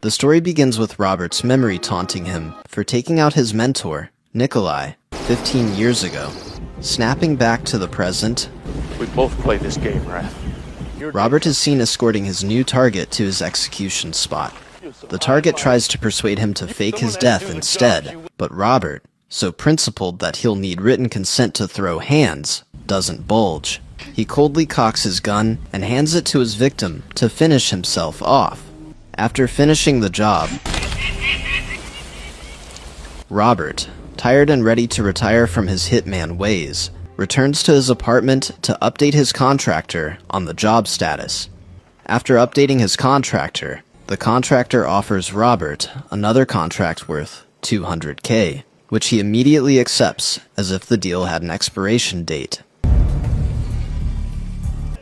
The story begins with Robert's memory taunting him for taking out his mentor, Nikolai, 15 years ago. Snapping back to the present, we both play this game, right? Robert is seen escorting his new target to his execution spot. The target tries to persuade him to fake his death instead, but Robert, so principled that he'll need written consent to throw hands, doesn't bulge. He coldly cocks his gun and hands it to his victim to finish himself off. After finishing the job, Robert, tired and ready to retire from his hitman ways, returns to his apartment to update his contractor on the job status. After updating his contractor, the contractor offers Robert another contract worth $200K, which he immediately accepts as if the deal had an expiration date.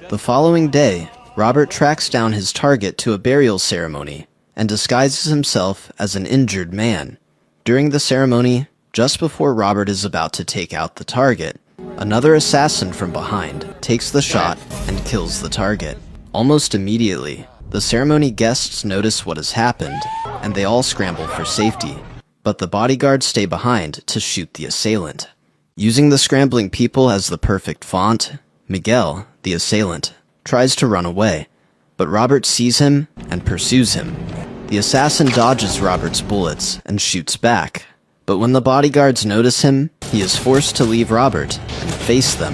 The following day, Robert tracks down his target to a burial ceremony and disguises himself as an injured man. During the ceremony, just before Robert is about to take out the target, another assassin from behind takes the shot and kills the target. Almost immediately, the ceremony guests notice what has happened, and they all scramble for safety, but the bodyguards stay behind to shoot the assailant. Using the scrambling people as the perfect font, Miguel, the assailant, tries to run away, but Robert sees him and pursues him. The assassin dodges Robert's bullets and shoots back, but when the bodyguards notice him, he is forced to leave Robert and face them.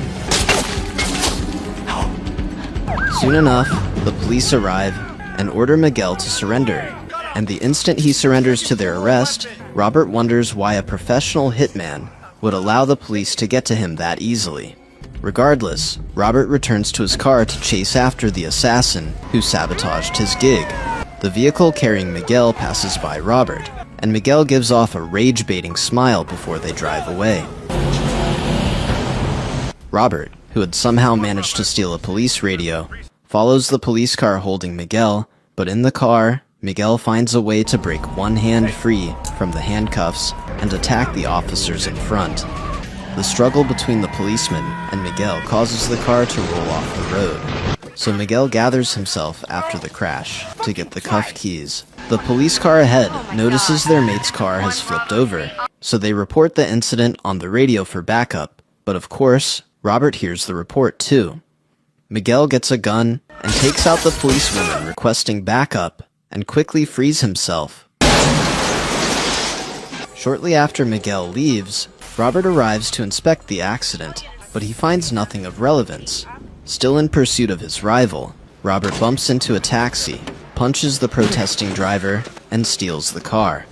Soon enough, the police arrive and order Miguel to surrender, and the instant he surrenders to their arrest, Robert wonders why a professional hitman would allow the police to get to him that easily. Regardless, Robert returns to his car to chase after the assassin who sabotaged his gig. The vehicle carrying Miguel passes by Robert, and Miguel gives off a rage-baiting smile before they drive away. Robert, who had somehow managed to steal a police radio, follows the police car holding Miguel, but in the car, Miguel finds a way to break one hand free from the handcuffs and attack the officers in front. The struggle between the policeman and Miguel causes the car to roll off the road, so Miguel gathers himself after the crash to get the cuff keys. The police car ahead notices their mate's car has flipped over, so they report the incident on the radio for backup, but of course, Robert hears the report too. Miguel gets a gun and takes out the policewoman requesting backup and quickly frees himself. Shortly after Miguel leaves, Robert arrives to inspect the accident, but he finds nothing of relevance. Still in pursuit of his rival, Robert bumps into a taxi, punches the protesting driver, and steals the car.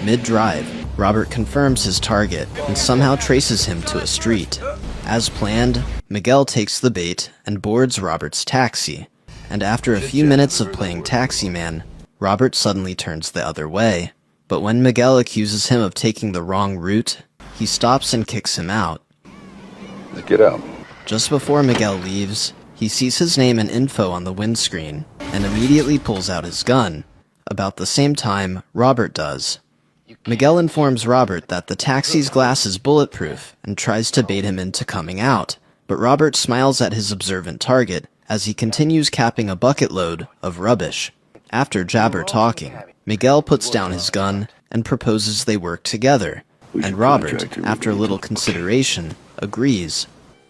Mid-drive, Robert confirms his target and somehow traces him to a street. As planned, Miguel takes the bait and boards Robert's taxi, and after a few minutes of playing taxi man, Robert suddenly turns the other way. But when Miguel accuses him of taking the wrong route, he stops and kicks him out. Let's get out. Just before Miguel leaves, he sees his name and info on the windscreen, and immediately pulls out his gun, about the same time Robert does. Miguel informs Robert that the taxi's glass is bulletproof and tries to bait him into coming out, but Robert smiles at his observant target as he continues capping a bucket load of rubbish. After jabber talking, Miguel puts down his gun and proposes they work together, and Robert, after a little consideration, agrees.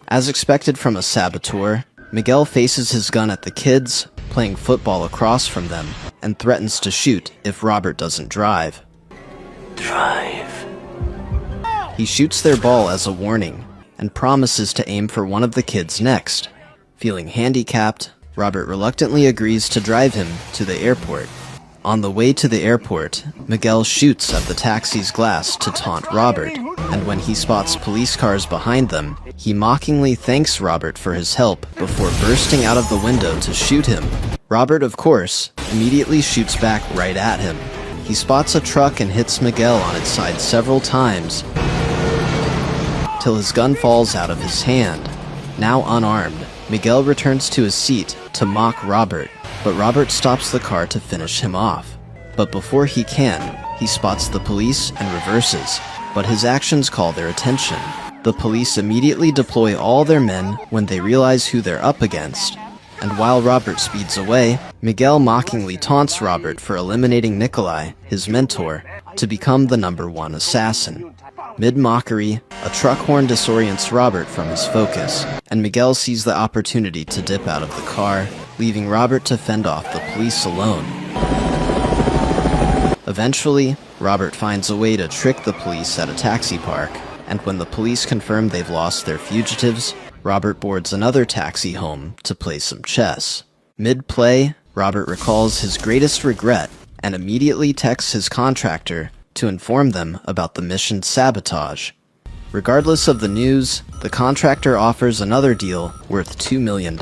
As expected from a saboteur, Miguel faces his gun at the kids, playing football across from them, and threatens to shoot if Robert doesn't drive. He shoots their ball as a warning, and promises to aim for one of the kids next. Feeling handicapped, Robert reluctantly agrees to drive him to the airport. On the way to the airport, Miguel shoots at the taxi's glass to taunt Robert, and when he spots police cars behind them, he mockingly thanks Robert for his help before bursting out of the window to shoot him. Robert, of course, immediately shoots back right at him. He spots a truck and hits Miguel on its side several times, till his gun falls out of his hand. Now unarmed, Miguel returns to his seat to mock Robert, but Robert stops the car to finish him off. But before he can, he spots the police and reverses, but his actions call their attention. The police immediately deploy all their men when they realize who they're up against. and while Robert speeds away, Miguel mockingly taunts Robert for eliminating Nikolai, his mentor, to become the #1 assassin. Mid-mockery, a truck horn disorients Robert from his focus, and Miguel sees the opportunity to dip out of the car, leaving Robert to fend off the police alone. Eventually, Robert finds a way to trick the police at a taxi park, and when the police confirm they've lost their fugitives, Robert boards another taxi home to play some chess. Mid-play, Robert recalls his greatest regret and immediately texts his contractor to inform them about the mission's sabotage. Regardless of the news, the contractor offers another deal worth $2 million,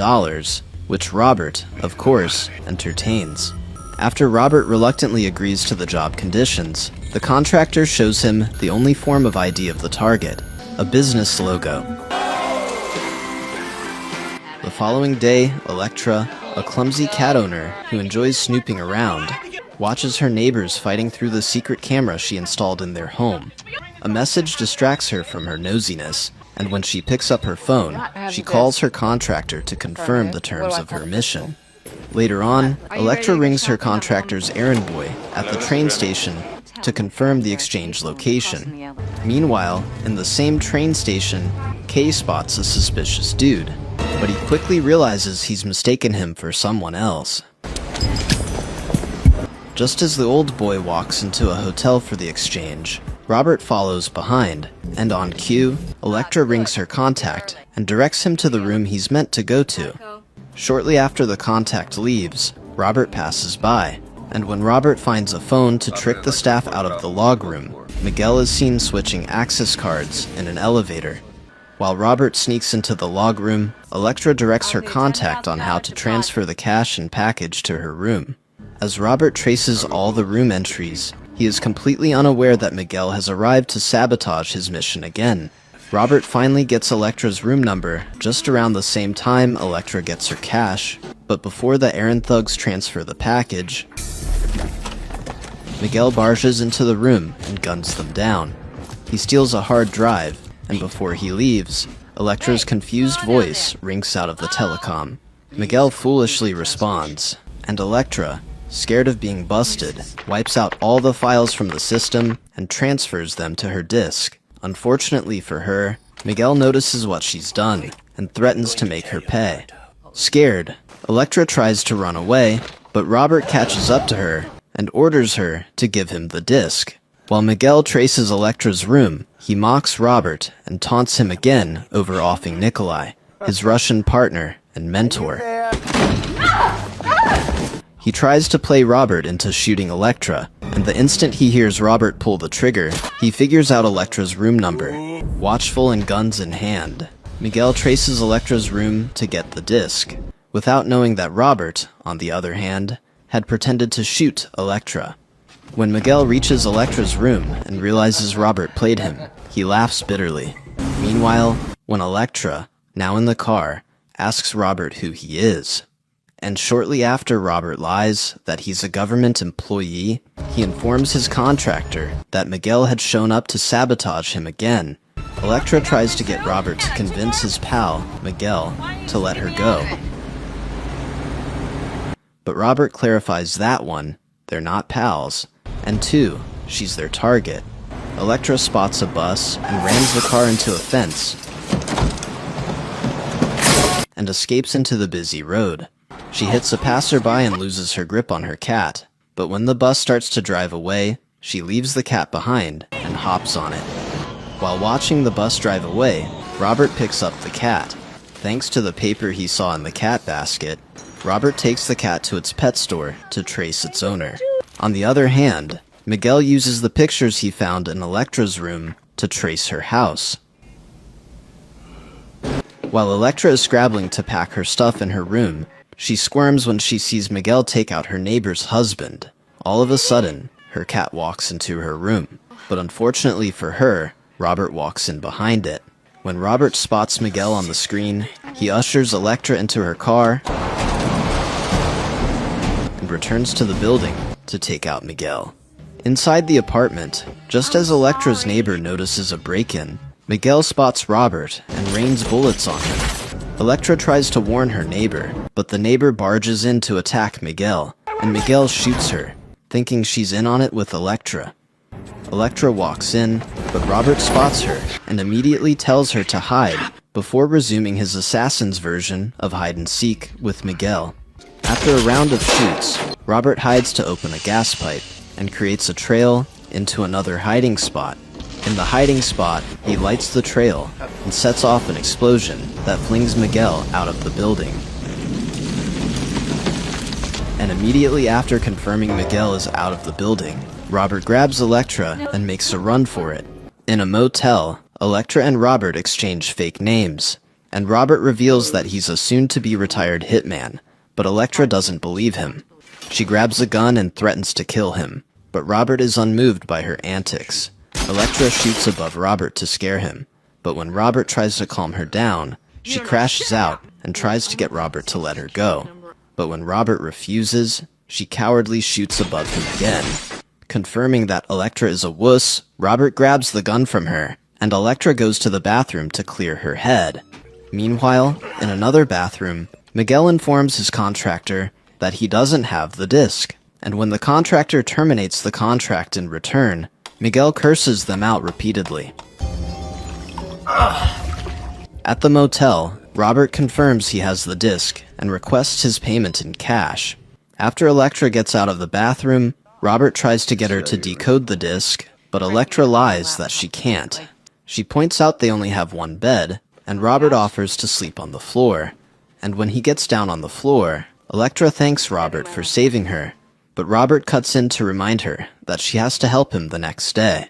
which Robert, of course, entertains. After Robert reluctantly agrees to the job conditions, the contractor shows him the only form of ID of the target, a business logo. The following day, Electra, a clumsy cat owner who enjoys snooping around, watches her neighbors fighting through the secret camera she installed in their home. A message distracts her from her nosiness, and when she picks up her phone, she calls her contractor to confirm the terms of her mission. Later on, Electra rings her contractor's errand boy at the train station to confirm the exchange location. Meanwhile, in the same train station, Kay spots a suspicious dude, but he quickly realizes he's mistaken him for someone else. Just as the old boy walks into a hotel for the exchange, Robert follows behind, and on cue, Electra rings her contact and directs him to the room he's meant to go to. Shortly after the contact leaves, Robert passes by, and when Robert finds a phone to trick the staff out of the log room, Miguel is seen switching access cards in an elevator. While Robert sneaks into the log room, Electra directs her contact on how to transfer the cash and package to her room. As Robert traces all the room entries, he is completely unaware that Miguel has arrived to sabotage his mission again. Robert finally gets Electra's room number just around the same time Electra gets her cash, but before the errand thugs transfer the package, Miguel barges into the room and guns them down. He steals a hard drive, and before he leaves, Electra's confused voice rings out of the telecom. Miguel foolishly responds, and Electra, scared of being busted, wipes out all the files from the system and transfers them to her disk. Unfortunately for her, Miguel notices what she's done and threatens to make her pay. Scared, Electra tries to run away, but Robert catches up to her and orders her to give him the disk. While Miguel traces Electra's room, he mocks Robert and taunts him again over offing Nikolai, his Russian partner and mentor. He tries to play Robert into shooting Electra, and the instant he hears Robert pull the trigger, he figures out Electra's room number. Watchful and guns in hand, Miguel traces Electra's room to get the disc, without knowing that Robert, on the other hand, had pretended to shoot Electra. When Miguel reaches Electra's room and realizes Robert played him, he laughs bitterly. Meanwhile, when Electra, now in the car, asks Robert who he is, and shortly after Robert lies that he's a government employee, he informs his contractor that Miguel had shown up to sabotage him again. Electra tries to get Robert to convince his pal, Miguel, to let her go. But Robert clarifies that one, they're not pals, and two, she's their target. Electra spots a bus and rams the car into a fence and escapes into the busy road. She hits a passerby and loses her grip on her cat, but when the bus starts to drive away, she leaves the cat behind and hops on it. While watching the bus drive away, Robert picks up the cat. Thanks to the paper he saw in the cat basket, Robert takes the cat to its pet store to trace its owner. On the other hand, Miguel uses the pictures he found in Electra's room to trace her house. While Electra is scrabbling to pack her stuff in her room, she squirms when she sees Miguel take out her neighbor's husband. All of a sudden, her cat walks into her room, but unfortunately for her, Robert walks in behind it. When Robert spots Miguel on the screen, he ushers Electra into her car and returns to the building to take out Miguel. Inside the apartment, just as Electra's neighbor notices a break-in, Miguel spots Robert and rains bullets on him. Electra tries to warn her neighbor, but the neighbor barges in to attack Miguel, and Miguel shoots her, thinking she's in on it with Elektra. Elektra walks in, but Robert spots her and immediately tells her to hide before resuming his assassin's version of hide-and-seek with Miguel. After a round of shoots, Robert hides to open a gas pipe and creates a trail into another hiding spot. In the hiding spot, he lights the trail and sets off an explosion that flings Miguel out of the building. And immediately after confirming Miguel is out of the building, Robert grabs Elektra and makes a run for it. In a motel, Elektra and Robert exchange fake names, and Robert reveals that he's a soon-to-be retired hitman, but Elektra doesn't believe him. She grabs a gun and threatens to kill him, but Robert is unmoved by her antics. Elektra shoots above Robert to scare him, but when Robert tries to calm her down, she crashes out and tries to get Robert to let her go. But when Robert refuses, she cowardly shoots above him again. Confirming that Elektra is a wuss, Robert grabs the gun from her, and Elektra goes to the bathroom to clear her head. Meanwhile, in another bathroom, Miguel informs his contractor that he doesn't have the disc, and when the contractor terminates the contract in return, Miguel curses them out repeatedly. At the motel, Robert confirms he has the disc and requests his payment in cash. After Elektra gets out of the bathroom, Robert tries to get her to decode the disc, but Elektra lies that she can't. She points out they only have one bed, and Robert offers to sleep on the floor. And when he gets down on the floor, Elektra thanks Robert for saving her, but Robert cuts in to remind her that she has to help him the next day.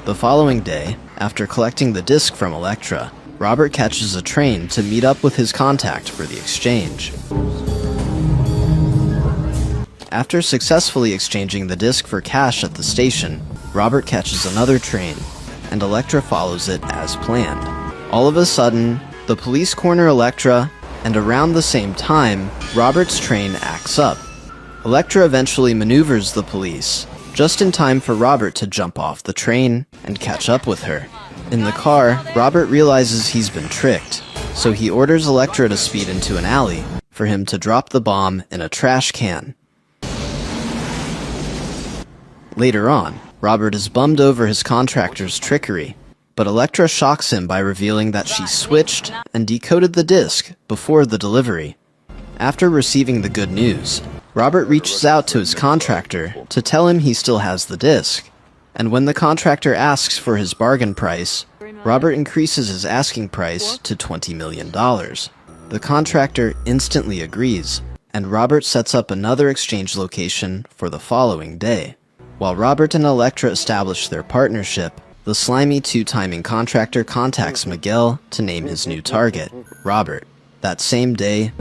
The following day, after collecting the disc from Elektra, Robert catches a train to meet up with his contact for the exchange. After successfully exchanging the disc for cash at the station, Robert catches another train, and Elektra follows it as planned. All of a sudden, the police corner Elektra, and around the same time, Robert's train acts up. Elektra eventually maneuvers the police, just in time for Robert to jump off the train and catch up with her. In the car, Robert realizes he's been tricked, so he orders Elektra to speed into an alley for him to drop the bomb in a trash can. Later on, Robert is bummed over his contractor's trickery, but Elektra shocks him by revealing that she switched and decoded the disc before the delivery. After receiving the good news, Robert reaches out to his contractor to tell him he still has the disc, and when the contractor asks for his bargain price, Robert increases his asking price to $20 million. The contractor instantly agrees, and Robert sets up another exchange location for the following day. While Robert and Elektra establish their partnership, the slimy two-timing contractor contacts Miguel to name his new target, Robert. That same day,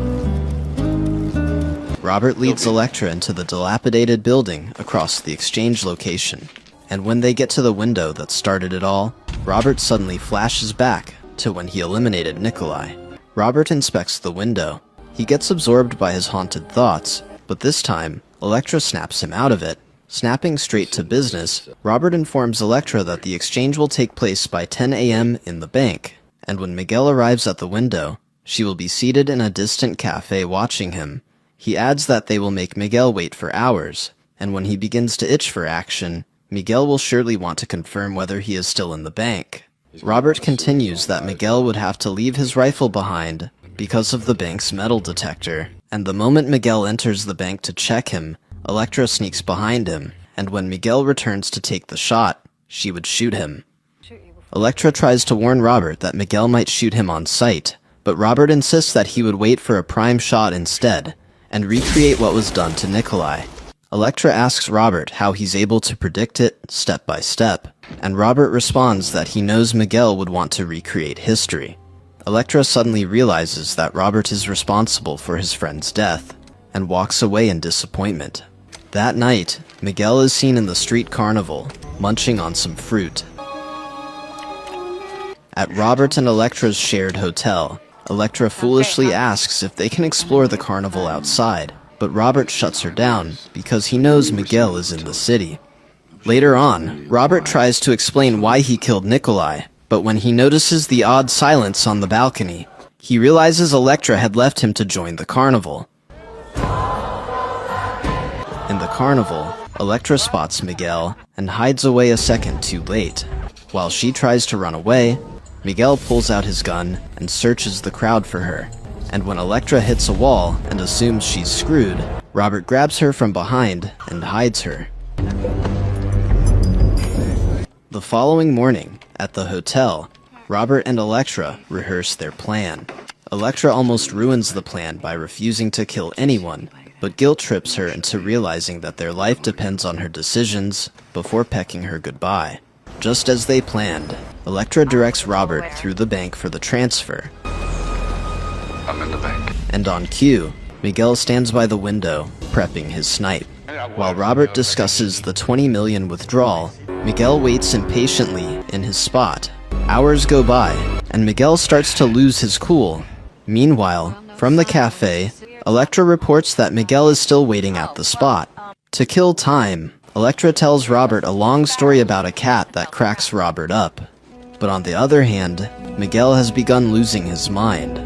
Robert leads Elektra into the dilapidated building across the exchange location, and when they get to the window that started it all, Robert suddenly flashes back to when he eliminated Nikolai. Robert inspects the window. He gets absorbed by his haunted thoughts, but this time, Elektra snaps him out of it. Snapping straight to business, Robert informs Elektra that the exchange will take place by 10 a.m. in the bank, and when Miguel arrives at the window, she will be seated in a distant cafe watching him. He adds that they will make Miguel wait for hours, and when he begins to itch for action, Miguel will surely want to confirm whether he is still in the bank. Robert continues that Miguel would have to leave his rifle behind because of the bank's metal detector, and the moment Miguel enters the bank to check him, Elektra sneaks behind him, and when Miguel returns to take the shot, she would shoot him. Elektra tries to warn Robert that Miguel might shoot him on sight, but Robert insists that he would wait for a prime shot instead, and recreate what was done to Nikolai. Elektra asks Robert how he's able to predict it step by step, and Robert responds that he knows Miguel would want to recreate history. Elektra suddenly realizes that Robert is responsible for his friend's death, and walks away in disappointment. That night, Miguel is seen in the street carnival, munching on some fruit. At Robert and Elektra's shared hotel, Elektra foolishly asks if they can explore the carnival outside, but Robert shuts her down because he knows Miguel is in the city. Later on, Robert tries to explain why he killed Nikolai, but when he notices the odd silence on the balcony, He realizes Elektra had left him to join the carnival. In the carnival, Elektra spots Miguel and hides away a second too late. While she tries to run away, Miguel pulls out his gun and searches the crowd for her. And when Elektra hits a wall and assumes she's screwed, Robert grabs her from behind and hides her. The following morning, at the hotel, Robert and Elektra rehearse their plan. Elektra almost ruins the plan by refusing to kill anyone, but guilt trips her into realizing that their life depends on her decisions before pecking her goodbye. Just as they planned, Elektra directs Robert through the bank for the transfer. I'm in the bank. And on cue, Miguel stands by the window, prepping his snipe. While Robert discusses the 20 million withdrawal, Miguel waits impatiently in his spot. Hours go by, and Miguel starts to lose his cool. Meanwhile, from the cafe, Elektra reports that Miguel is still waiting at the spot. To kill time, Elektra tells Robert a long story about a cat that cracks Robert up. But on the other hand, Miguel has begun losing his mind.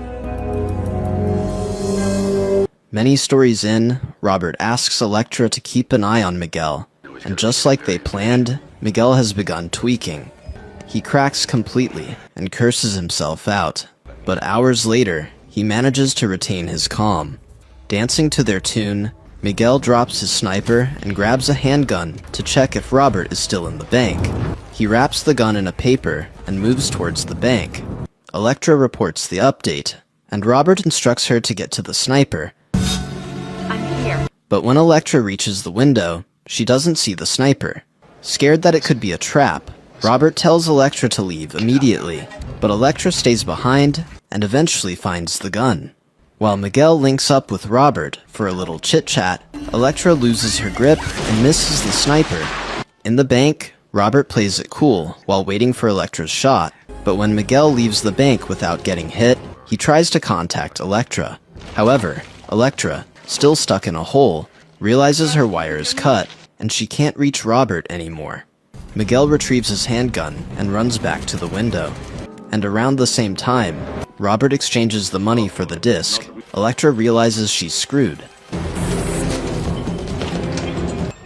Many stories in, Robert asks Elektra to keep an eye on Miguel, and just like they planned, Miguel has begun tweaking. He cracks completely and curses himself out, but hours later, he manages to retain his calm. Dancing to their tune, Miguel drops his sniper and grabs a handgun to check if Robert is still in the bank. He wraps the gun in a paper and moves towards the bank. Elektra reports the update, and Robert instructs her to get to the sniper. I'm here. But when Elektra reaches the window, she doesn't see the sniper. Scared that it could be a trap, Robert tells Elektra to leave immediately, but Elektra stays behind and eventually finds the gun. While Miguel links up with Robert for a little chit-chat, Elektra loses her grip and misses the sniper. In the bank, Robert plays it cool while waiting for Elektra's shot, but when Miguel leaves the bank without getting hit, he tries to contact Elektra. However, Elektra, still stuck in a hole, realizes her wire is cut, and she can't reach Robert anymore. Miguel retrieves his handgun and runs back to the window. And around the same time, Robert exchanges the money for the disc. Elektra realizes she's screwed.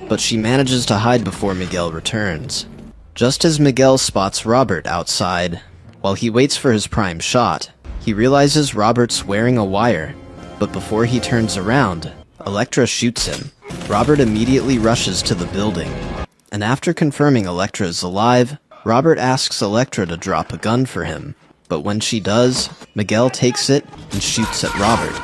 But she manages to hide before Miguel returns. Just as Miguel spots Robert outside, while he waits for his prime shot, he realizes Robert's wearing a wire. But before he turns around, Elektra shoots him. Robert immediately rushes to the building. And after confirming Elektra is alive, Robert asks Elektra to drop a gun for him. But when she does, Miguel takes it and shoots at Robert.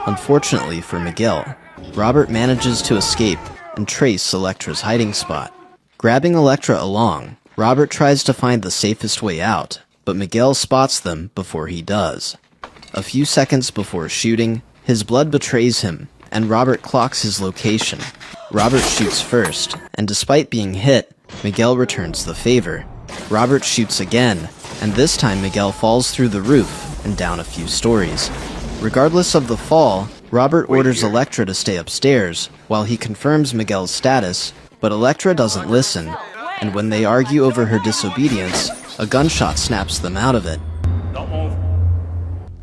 Unfortunately for Miguel, Robert manages to escape and trace Elektra's hiding spot. Grabbing Elektra along, Robert tries to find the safest way out, but Miguel spots them before he does. A few seconds before shooting, his blood betrays him, and Robert clocks his location. Robert shoots first, and despite being hit, Miguel returns the favor. Robert shoots again, and this time Miguel falls through the roof and down a few stories. Regardless of the fall, Robert orders Elektra to stay upstairs while he confirms Miguel's status, but Elektra doesn't listen, and when they argue over her disobedience, a gunshot snaps them out of it.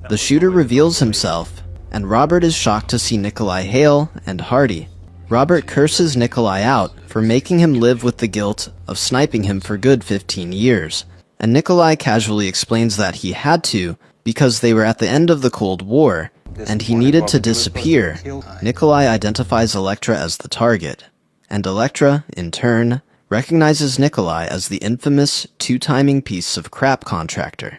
The shooter reveals himself, and Robert is shocked to see Nikolai hale and hearty. Robert curses Nikolai out for making him live with the guilt of sniping him for good 15 years, and Nikolai casually explains that he had to because they were at the end of the Cold War, and he needed to disappear. Nikolai identifies Elektra as the target, and Elektra, in turn, recognizes Nikolai as the infamous two-timing piece of crap contractor.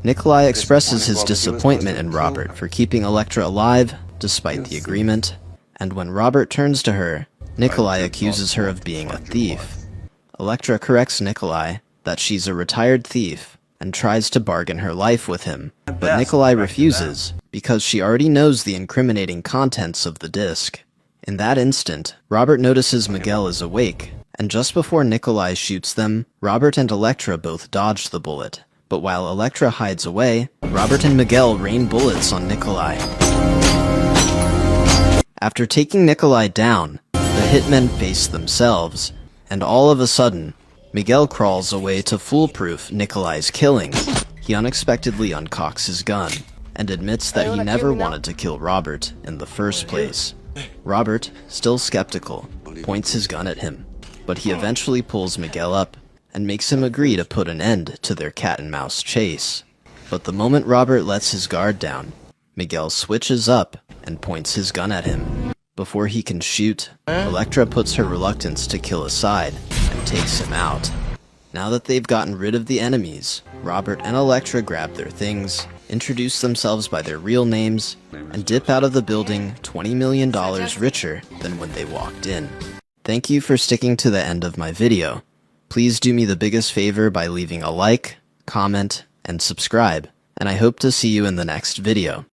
Nikolai expresses his disappointment in Robert for keeping Elektra alive despite the agreement, and when Robert turns to her, Nikolai accuses her of being a thief. Elektra corrects Nikolai that she's a retired thief and tries to bargain her life with him, but Nikolai refuses because she already knows the incriminating contents of the disc. In that instant, Robert notices Miguel is awake, and just before Nikolai shoots them, Robert and Elektra both dodge the bullet. But while Elektra hides away, Robert and Miguel rain bullets on Nikolai. After taking Nikolai down, the hitmen face themselves, and all of a sudden, Miguel crawls away to foolproof Nikolai's killing. He unexpectedly uncocks his gun, and admits that he never wanted to kill Robert in the first place. Robert, still skeptical, points his gun at him, but he eventually pulls Miguel up and makes him agree to put an end to their cat-and-mouse chase. But the moment Robert lets his guard down, Miguel switches up and points his gun at him. Before he can shoot, Elektra puts her reluctance to kill aside and takes him out. Now that they've gotten rid of the enemies, Robert and Elektra grab their things, introduce themselves by their real names, and dip out of the building $20 million richer than when they walked in. Thank you for sticking to the end of my video. Please do me the biggest favor by leaving a like, comment, and subscribe, and I hope to see you in the next video.